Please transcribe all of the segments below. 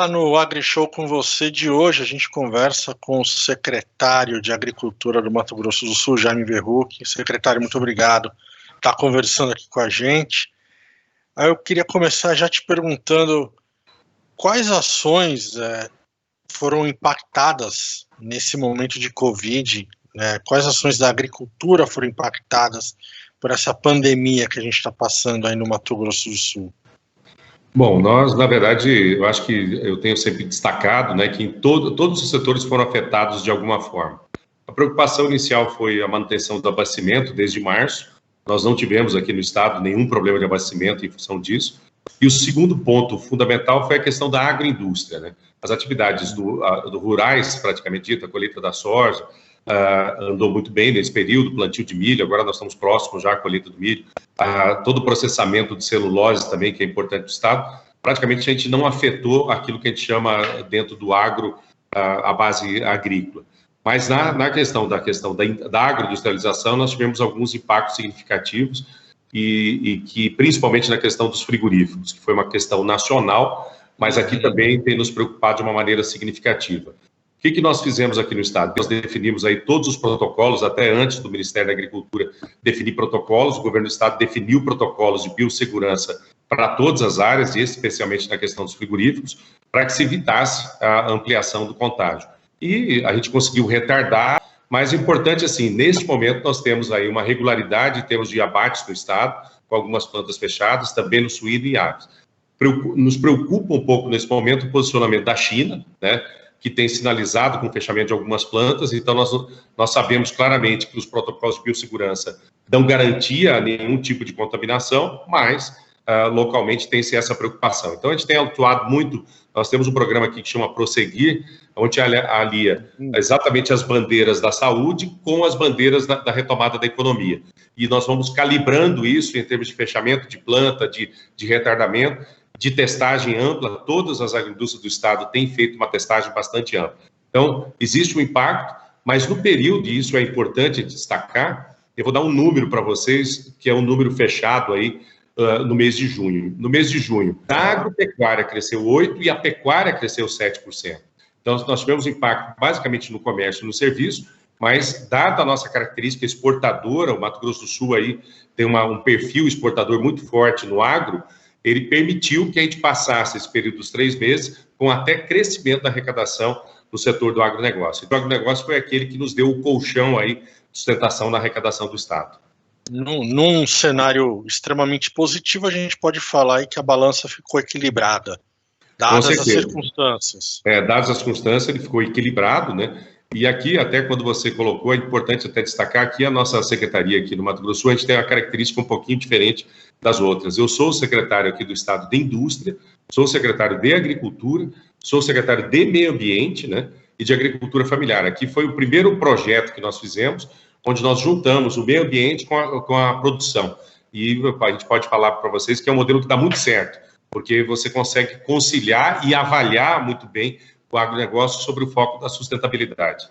no AgriShow com você de hoje. A gente conversa com o secretário de Agricultura do Mato Grosso do Sul, Jaime Verruc. Secretário, muito obrigado por estar conversando aqui com a gente. Aí eu queria começar já te perguntando quais ações foram impactadas nesse momento de Covid, quais ações da agricultura foram impactadas por essa pandemia que a gente está passando aí no Mato Grosso do Sul. Bom, nós, na verdade, eu acho que eu tenho sempre destacado, que em todos os setores foram afetados de alguma forma. A preocupação inicial foi a manutenção do abastecimento desde março. Nós não tivemos aqui no estado nenhum problema de abastecimento em função disso. E o segundo ponto fundamental foi a questão da agroindústria, As atividades do rurais, praticamente dita, a colheita da soja, andou muito bem nesse período, plantio de milho, agora nós estamos próximos já à colheita do milho, todo o processamento de celulose também, que é importante do estado. Praticamente a gente não afetou aquilo que a gente chama dentro do agro a base agrícola. Mas na questão da agroindustrialização, nós tivemos alguns impactos significativos e que, principalmente na questão dos frigoríficos, que foi uma questão nacional, mas aqui também tem nos preocupado de uma maneira significativa. O que nós fizemos aqui no estado? Nós definimos aí todos os protocolos, até antes do Ministério da Agricultura definir protocolos, o governo do estado definiu protocolos de biossegurança para todas as áreas, e especialmente na questão dos frigoríficos, para que se evitasse a ampliação do contágio. E a gente conseguiu retardar, mas importante assim, neste momento nós temos aí uma regularidade em termos de abates no estado, com algumas plantas fechadas, também no suíno e aves. Nos preocupa um pouco nesse momento o posicionamento da China, que tem sinalizado com o fechamento de algumas plantas, então nós sabemos claramente que os protocolos de biossegurança dão garantia a nenhum tipo de contaminação, mas localmente tem-se essa preocupação. Então a gente tem atuado muito, nós temos um programa aqui que chama Prosseguir, onde alia exatamente as bandeiras da saúde com as bandeiras da retomada da economia. E nós vamos calibrando isso em termos de fechamento de planta, de retardamento, de testagem ampla. Todas as agroindústrias do estado têm feito uma testagem bastante ampla. Então, existe um impacto, mas no período, e isso é importante destacar, eu vou dar um número para vocês, que é um número fechado aí no mês de junho. No mês de junho, a agropecuária cresceu 8% e a pecuária cresceu 7%. Então, nós tivemos impacto basicamente no comércio e no serviço, mas, dada a nossa característica exportadora, o Mato Grosso do Sul aí tem um perfil exportador muito forte no agro, ele permitiu que a gente passasse esse período dos 3 meses com até crescimento da arrecadação no setor do agronegócio. Então, o agronegócio foi aquele que nos deu o colchão aí de sustentação na arrecadação do estado. Num cenário extremamente positivo, a gente pode falar aí que a balança ficou equilibrada, dadas as circunstâncias. Dadas as circunstâncias, ele ficou equilibrado, E aqui, até quando você colocou, é importante até destacar que a nossa secretaria aqui no Mato Grosso do Sul, a gente tem uma característica um pouquinho diferente das outras. Eu sou o secretário aqui do Estado de Indústria, sou o secretário de Agricultura, sou o secretário de Meio Ambiente, e de Agricultura Familiar. Aqui foi o primeiro projeto que nós fizemos, onde nós juntamos o meio ambiente com a produção. E a gente pode falar para vocês que é um modelo que dá muito certo, porque você consegue conciliar e avaliar muito bem o agronegócio sobre o foco da sustentabilidade.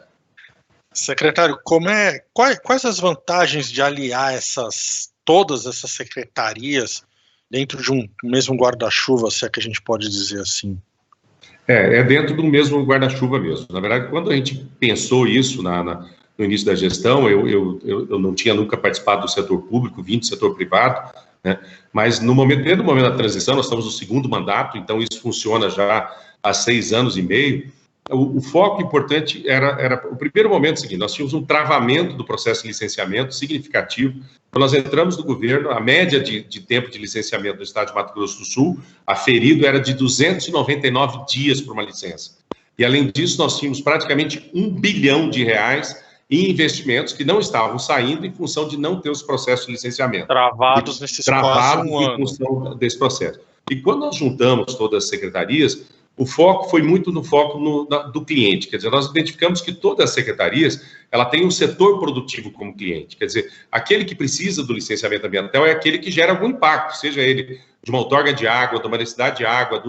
Secretário, quais as vantagens de aliar todas essas secretarias dentro de um mesmo guarda-chuva, se é que a gente pode dizer assim? É dentro do mesmo guarda-chuva mesmo. Na verdade, quando a gente pensou isso no início da gestão, eu não tinha nunca participado do setor público, vim do setor privado, mas dentro do momento da transição, nós estamos no 2º mandato, então isso funciona já há 6 anos e meio. O foco importante era o primeiro momento seguinte, nós tínhamos um travamento do processo de licenciamento significativo. Quando nós entramos no governo, a média de tempo de licenciamento do estado de Mato Grosso do Sul, aferido, era de 299 dias por uma licença. E, além disso, nós tínhamos praticamente R$1 bilhão em investimentos que não estavam saindo em função de não ter os processos de licenciamento. Travados quase um ano. Em função desse processo. E quando nós juntamos todas as secretarias, o foco foi muito no foco do cliente. Quer dizer, nós identificamos que todas as secretarias, ela tem um setor produtivo como cliente. Quer dizer, aquele que precisa do licenciamento ambiental é aquele que gera algum impacto, seja ele de uma outorga de água, de uma necessidade de água,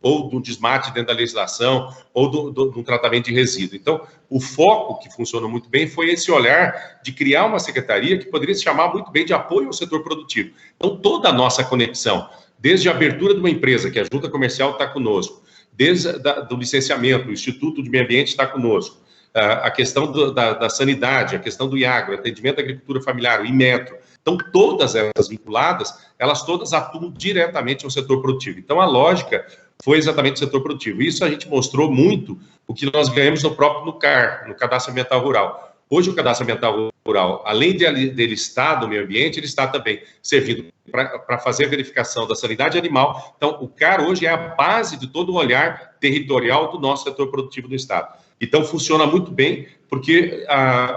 ou de um desmate dentro da legislação, ou de um tratamento de resíduo. Então, o foco que funcionou muito bem foi esse olhar de criar uma secretaria que poderia se chamar muito bem de apoio ao setor produtivo. Então, toda a nossa conexão, desde a abertura de uma empresa, que a junta comercial está conosco, desde do licenciamento, o Instituto de Meio Ambiente está conosco, a questão da sanidade, a questão do IAGRO, atendimento à agricultura familiar, o IMETRO. Então, todas essas vinculadas, elas todas atuam diretamente no setor produtivo. Então, a lógica foi exatamente o setor produtivo. Isso a gente mostrou muito o que nós ganhamos no próprio NUCAR, no Cadastro Ambiental Rural. Hoje, o Cadastro Ambiental Rural, além dele estar no meio ambiente, ele está também servindo para fazer a verificação da sanidade animal. Então, o CAR hoje é a base de todo o olhar territorial do nosso setor produtivo do Estado. Então, funciona muito bem, porque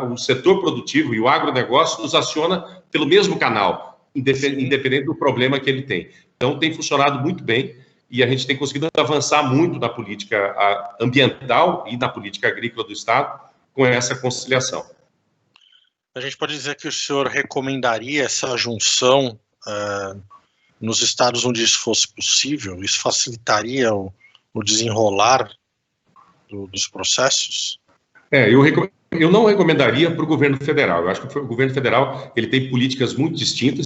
o setor produtivo e o agronegócio nos aciona pelo mesmo canal, independente do problema que ele tem. Então, tem funcionado muito bem e a gente tem conseguido avançar muito na política ambiental e na política agrícola do Estado com essa conciliação. A gente pode dizer que o senhor recomendaria essa junção nos estados onde isso fosse possível? Isso facilitaria o desenrolar dos processos? Eu não recomendaria para o governo federal. Eu acho que o governo federal ele tem políticas muito distintas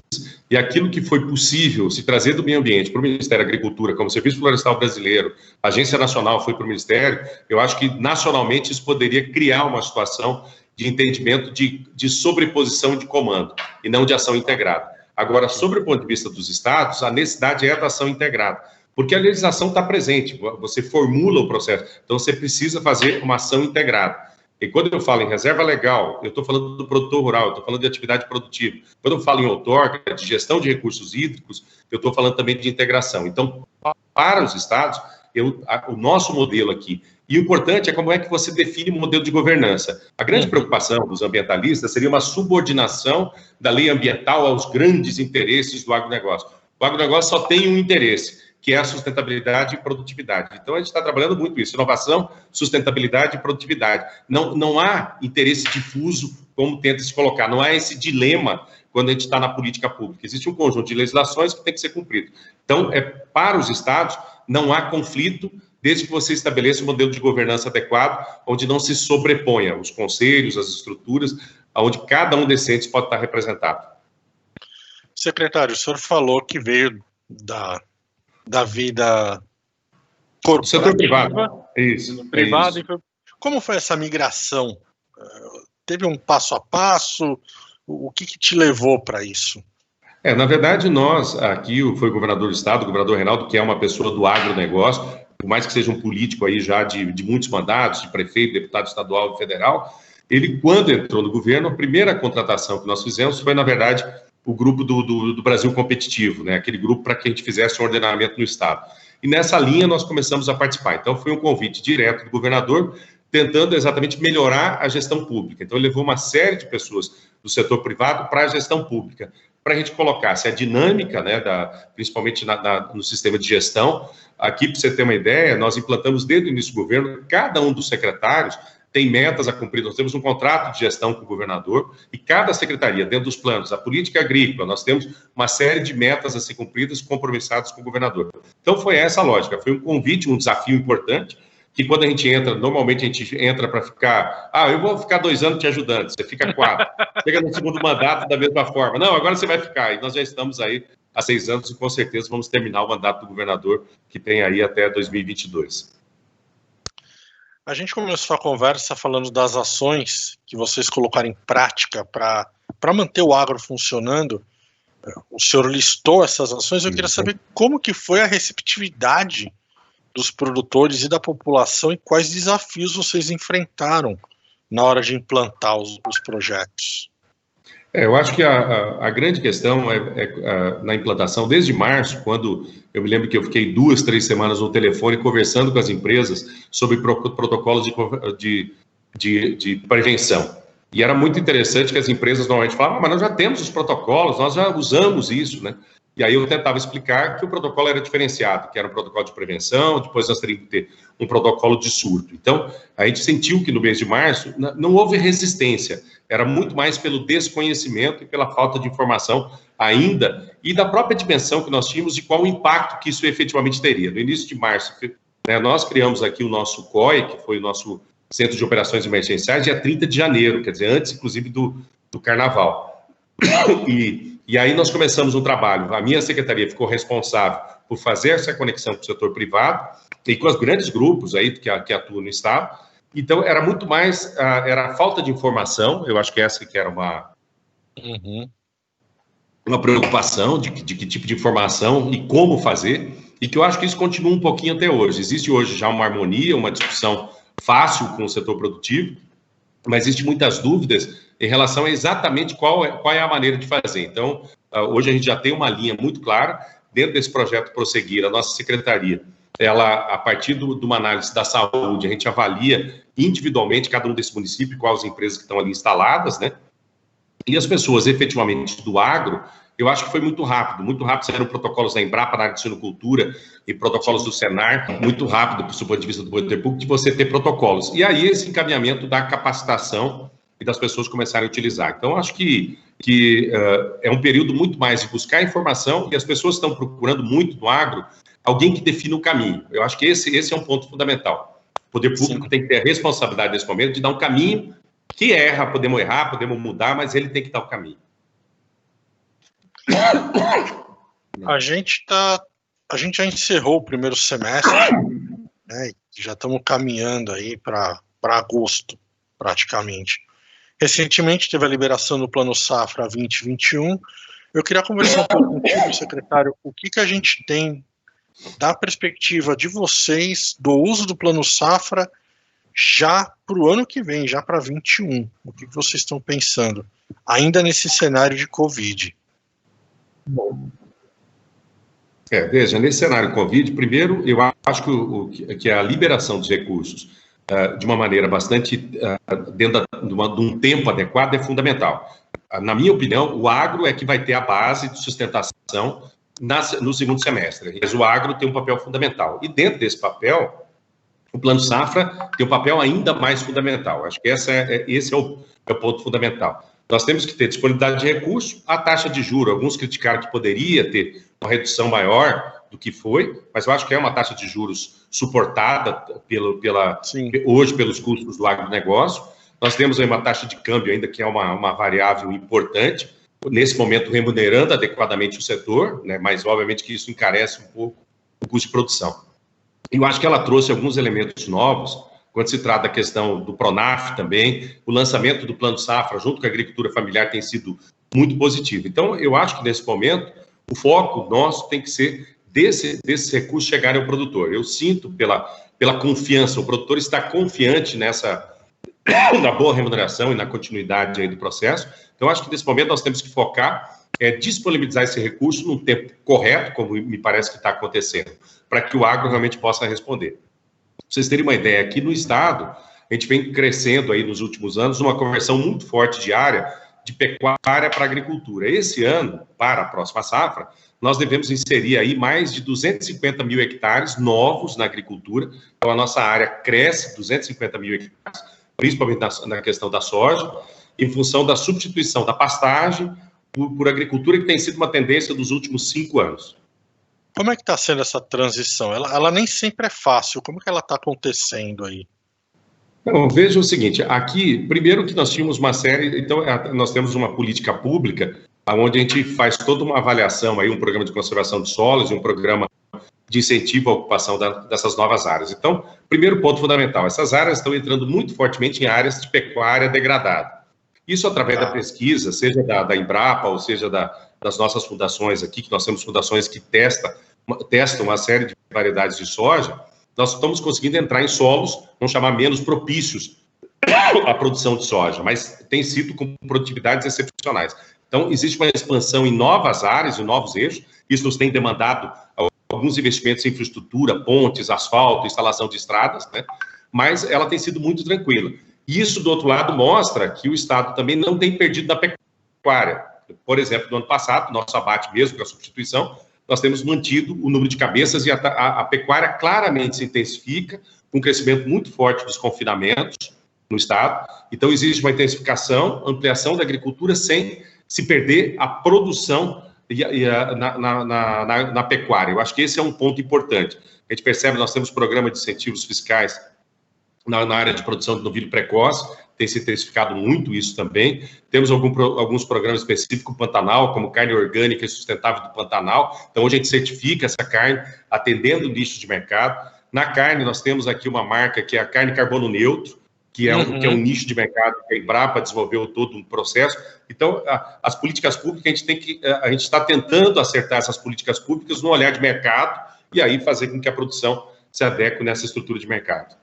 e aquilo que foi possível se trazer do meio ambiente para o Ministério da Agricultura, como Serviço Florestal Brasileiro, a Agência Nacional foi para o Ministério, eu acho que nacionalmente isso poderia criar uma situação de entendimento de sobreposição de comando e não de ação integrada. Agora, sobre o ponto de vista dos estados, a necessidade é da ação integrada, porque a legislação está presente, você formula o processo, então você precisa fazer uma ação integrada. E quando eu falo em reserva legal, eu estou falando do produtor rural, eu estou falando de atividade produtiva. Quando eu falo em outorga, de gestão de recursos hídricos, eu estou falando também de integração. Então, para os estados, o nosso modelo aqui, e o importante é como é que você define o modelo de governança. A grande preocupação dos ambientalistas seria uma subordinação da lei ambiental aos grandes interesses do agronegócio. O agronegócio só tem um interesse, que é a sustentabilidade e produtividade. Então, a gente está trabalhando muito isso, inovação, sustentabilidade e produtividade. Não há interesse difuso, como tenta se colocar, não há esse dilema quando a gente está na política pública. Existe um conjunto de legislações que tem que ser cumprido. Então, para os estados, não há conflito, desde que você estabeleça um modelo de governança adequado, onde não se sobreponha os conselhos, as estruturas, onde cada um desses entes pode estar representado. Secretário, o senhor falou que veio da vida corporativa, setor privado. Isso, privado. Isso. Como foi essa migração? Teve um passo a passo? O que te levou para isso? Na verdade, nós, aqui foi o governador do estado, o governador Reinaldo, que é uma pessoa do agronegócio, por mais que seja um político aí já de muitos mandatos, de prefeito, deputado estadual e federal, ele, quando entrou no governo, a primeira contratação que nós fizemos foi, na verdade, o grupo do Brasil Competitivo, né? Aquele grupo para que a gente fizesse um ordenamento no estado. E nessa linha nós começamos a participar. Então, foi um convite direto do governador, tentando exatamente melhorar a gestão pública. Então, ele levou uma série de pessoas do setor privado para a gestão pública, para a gente colocasse a dinâmica, né, principalmente no sistema de gestão. Aqui, para você ter uma ideia, nós implantamos desde o início do governo, cada um dos secretários tem metas a cumprir, nós temos um contrato de gestão com o governador e cada secretaria, dentro dos planos, a política agrícola, nós temos uma série de metas a ser cumpridas, compromissadas com o governador. Então, foi essa a lógica, foi um convite, um desafio importante, que quando a gente entra, normalmente a gente entra para ficar, eu vou ficar 2 anos te ajudando, você fica 4, chega no segundo mandato da mesma forma, não, agora você vai ficar, e nós já estamos aí há 6 anos e com certeza vamos terminar o mandato do governador, que tem aí até 2022. A gente começou a conversa falando das ações que vocês colocaram em prática para manter o agro funcionando. O senhor listou essas ações, eu queria saber como que foi a receptividade dos produtores e da população e quais desafios vocês enfrentaram na hora de implantar os projetos. Eu acho que a grande questão na implantação, desde março, quando eu me lembro que eu fiquei 2, 3 semanas no telefone conversando com as empresas sobre protocolos de prevenção. E era muito interessante que as empresas normalmente falavam, mas nós já temos os protocolos, nós já usamos isso, né? E aí eu tentava explicar que o protocolo era diferenciado, que era um protocolo de prevenção, depois nós teríamos que ter um protocolo de surto. Então, a gente sentiu que no mês de março não houve resistência, era muito mais pelo desconhecimento e pela falta de informação ainda, e da própria dimensão que nós tínhamos de qual o impacto que isso efetivamente teria. No início de março, né, nós criamos aqui o nosso COE, que foi o nosso Centro de Operações Emergenciais, dia 30 de janeiro, quer dizer, antes, inclusive, do Carnaval. E E aí nós começamos um trabalho, a minha secretaria ficou responsável por fazer essa conexão com o setor privado e com os grandes grupos aí que atuam no Estado. Então, era muito mais, era a falta de informação, eu acho que essa que era uma preocupação de que tipo de informação e como fazer, e que eu acho que isso continua um pouquinho até hoje. Existe hoje já uma harmonia, uma discussão fácil com o setor produtivo, mas existem muitas dúvidas em relação a exatamente qual é a maneira de fazer. Então, hoje a gente já tem uma linha muito clara. Dentro desse projeto Prosseguir, a nossa secretaria, ela, a partir de uma análise da saúde, a gente avalia individualmente cada um desse município, quais as empresas que estão ali instaladas, né? E as pessoas, efetivamente, do agro, eu acho que foi muito rápido saíram protocolos da Embrapa na área de suinocultura e protocolos do Senar, muito rápido, do ponto de vista do poder público, de você ter protocolos. E aí esse encaminhamento da capacitação e das pessoas começarem a utilizar. Então, acho que é um período muito mais de buscar informação, e as pessoas estão procurando muito no agro alguém que defina o caminho. Eu acho que esse é um ponto fundamental. O poder público tem que ter a responsabilidade nesse momento de dar um caminho que podemos errar, podemos mudar, mas ele tem que dar o caminho. A gente já encerrou o primeiro semestre, né, já estamos caminhando aí para agosto, praticamente. Recentemente teve a liberação do Plano Safra 2021. Eu queria conversar um pouco contigo, secretário, o que a gente tem da perspectiva de vocês do uso do Plano Safra já para o ano que vem, já para 21. O que vocês estão pensando, ainda nesse cenário de Covid? Bom. Veja, nesse cenário Covid, primeiro, eu acho que a liberação dos recursos de uma maneira bastante dentro de um tempo adequado é fundamental. Na minha opinião, o agro é que vai ter a base de sustentação no segundo semestre. Mas o agro tem um papel fundamental. E dentro desse papel, o Plano Safra tem um papel ainda mais fundamental. Acho que esse é o ponto fundamental. Nós temos que ter disponibilidade de recursos, a taxa de juros. Alguns criticaram que poderia ter uma redução maior do que foi, mas eu acho que é uma taxa de juros suportada hoje pelos custos do agronegócio. Nós temos aí uma taxa de câmbio ainda que é uma variável importante, nesse momento remunerando adequadamente o setor, né, mas obviamente que isso encarece um pouco o custo de produção. Eu acho que ela trouxe alguns elementos novos, quando se trata da questão do Pronaf também, o lançamento do Plano Safra junto com a agricultura familiar tem sido muito positivo. Então, eu acho que nesse momento, o foco nosso tem que ser desses recursos chegarem ao produtor. Eu sinto pela confiança, o produtor está confiante na boa remuneração e na continuidade aí do processo. Então, acho que nesse momento nós temos que focar, disponibilizar esse recurso num tempo correto, como me parece que está acontecendo, para que o agro realmente possa responder. Para vocês terem uma ideia, aqui no estado, a gente vem crescendo aí nos últimos anos uma conversão muito forte de área de pecuária para agricultura. Esse ano, para a próxima safra, nós devemos inserir aí mais de 250 mil hectares novos na agricultura. Então, a nossa área cresce 250 mil hectares, principalmente na questão da soja, em função da substituição da pastagem por agricultura, que tem sido uma tendência dos últimos 5 anos. Como é que está sendo essa transição? Ela nem sempre é fácil. Como que ela está acontecendo aí? Então, veja o seguinte, aqui, primeiro que nós tínhamos uma série, então nós temos uma política pública, onde a gente faz toda uma avaliação, aí um programa de conservação de solos e um programa de incentivo à ocupação dessas novas áreas. Então, primeiro ponto fundamental, essas áreas estão entrando muito fortemente em áreas de pecuária degradada. Isso através da pesquisa, seja da Embrapa, ou seja das nossas fundações aqui, que nós temos fundações que testam uma série de variedades de soja, nós estamos conseguindo entrar em solos, vamos chamar menos propícios à produção de soja, mas tem sido com produtividades excepcionais. Então, existe uma expansão em novas áreas, em novos eixos, isso nos tem demandado alguns investimentos em infraestrutura, pontes, asfalto, instalação de estradas, né? Mas ela tem sido muito tranquila. Isso, do outro lado, mostra que o Estado também não tem perdido da pecuária. Por exemplo, no ano passado, nosso abate mesmo, com a substituição, nós temos mantido o número de cabeças e a pecuária claramente se intensifica, com um crescimento muito forte dos confinamentos no Estado. Então, existe uma intensificação, ampliação da agricultura sem se perder a produção na pecuária. Eu acho que esse é um ponto importante. A gente percebe, nós temos programa de incentivos fiscais na área de produção de novilho precoce, tem se intensificado muito isso também. Temos alguns programas específicos, Pantanal, como carne orgânica e sustentável do Pantanal. Então, hoje a gente certifica essa carne, atendendo o nicho de mercado. Na carne, nós temos aqui uma marca que é a carne carbono neutro, que é um nicho de mercado que a Embrapa desenvolveu todo um processo. Então, as políticas públicas, a gente está tentando acertar essas políticas públicas no olhar de mercado e aí fazer com que a produção se adeque nessa estrutura de mercado.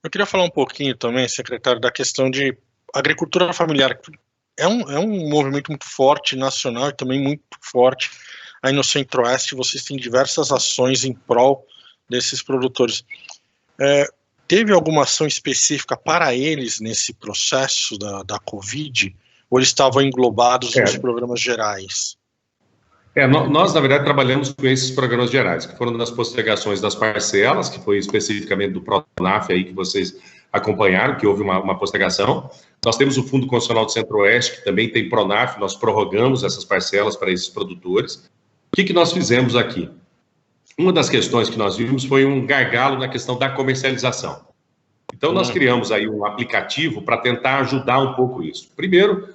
Eu queria falar um pouquinho também, secretário, da questão de agricultura familiar. É um movimento muito forte, nacional, e também muito forte aí no Centro-Oeste. Vocês têm diversas ações em prol desses produtores. Teve alguma ação específica para eles nesse processo da Covid? Ou eles estavam englobados nos programas gerais? Nós, na verdade, trabalhamos com esses programas gerais, que foram das postergações das parcelas, que foi especificamente do Pronaf aí que vocês acompanharam, que houve uma postergação. Nós temos o Fundo Constitucional do Centro-Oeste, que também tem Pronaf, nós prorrogamos essas parcelas para esses produtores. O que nós fizemos aqui? Uma das questões que nós vimos foi um gargalo na questão da comercialização. Então, nós criamos aí um aplicativo para tentar ajudar um pouco isso. Primeiro,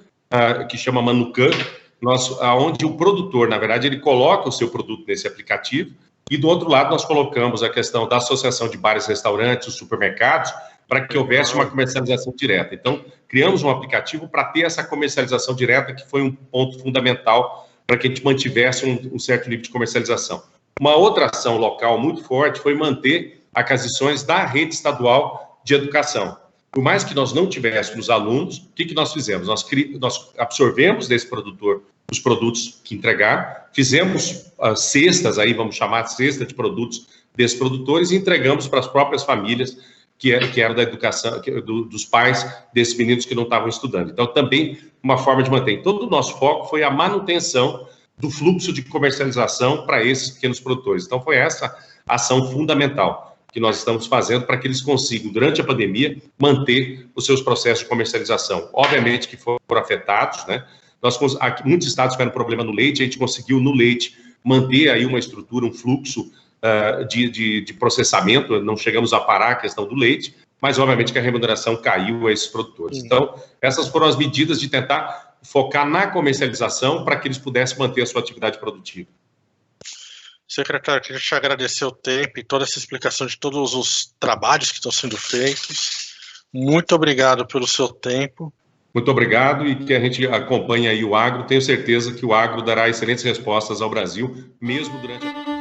que chama Manucan, onde o produtor, na verdade, ele coloca o seu produto nesse aplicativo, e do outro lado nós colocamos a questão da associação de bares, restaurantes, os supermercados, para que houvesse uma comercialização direta. Então, criamos um aplicativo para ter essa comercialização direta, que foi um ponto fundamental para que a gente mantivesse um certo nível de comercialização. Uma outra ação local muito forte foi manter aquisições da rede estadual de educação. Por mais que nós não tivéssemos alunos, o que nós fizemos? Nós absorvemos desse produtor os produtos que entregaram, fizemos cestas, aí vamos chamar cesta de produtos desses produtores e entregamos para as próprias famílias que eram da educação, dos pais desses meninos que não estavam estudando. Então, também uma forma de manter. Todo o nosso foco foi a manutenção do fluxo de comercialização para esses pequenos produtores. Então, foi essa a ação fundamental que nós estamos fazendo para que eles consigam, durante a pandemia, manter os seus processos de comercialização. Obviamente que foram afetados, né? Muitos estados tiveram problema no leite, a gente conseguiu, no leite, manter aí uma estrutura, um fluxo de processamento, não chegamos a parar a questão do leite, mas obviamente que a remuneração caiu a esses produtores. Então, essas foram as medidas de tentar focar na comercialização para que eles pudessem manter a sua atividade produtiva. Secretário, queria te agradecer o tempo e toda essa explicação de todos os trabalhos que estão sendo feitos. Muito obrigado pelo seu tempo. Muito obrigado e que a gente acompanhe aí o agro. Tenho certeza que o agro dará excelentes respostas ao Brasil, mesmo durante a...